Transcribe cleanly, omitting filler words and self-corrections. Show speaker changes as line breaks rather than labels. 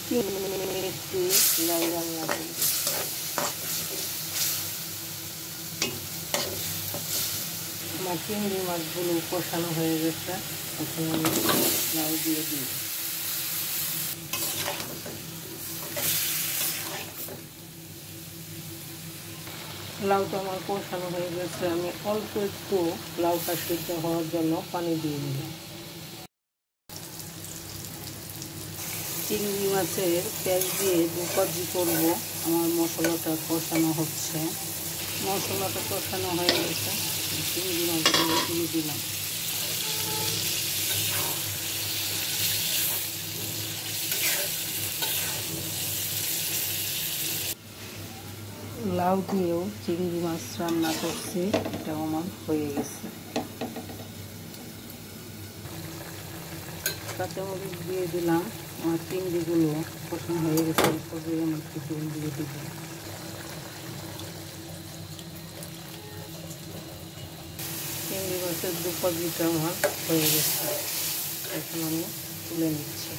একটু লাল রান্না করব। আমার চিংড়ি মাছগুলো কষানো হয়ে গেছে, এখন আমি লাউ দিয়ে দিই। লাউটা আমার কষানো হয়ে গেছে, আমি অল্প একটু লাউটা সিদ্ধ হওয়ার জন্য পানি দিয়ে দিলাম। চিংড়ি মাছের পেঁয়াজ দিয়ে দুপাজি করব। আমার মশলাটা কষানো হচ্ছে, মশলাটা কষানো হয়ে গেছে, চিংড়ি মাছগুলো দিয়ে দিলাম। লাউ দিয়েও চিংড়ি মাছ রান্না করছি, এটাও আমার হয়ে গেছে। কাঁচামরিচ দিয়ে দিলাম। আমার চিংড়িগুলো কষানো হয়ে গেছে, এরপরে আমার চিকেন দিয়ে দিব। চিংড়ি মাছের দুপাজিটা আমার হয়ে গেছে, এখন আমি তুলে নিচ্ছি।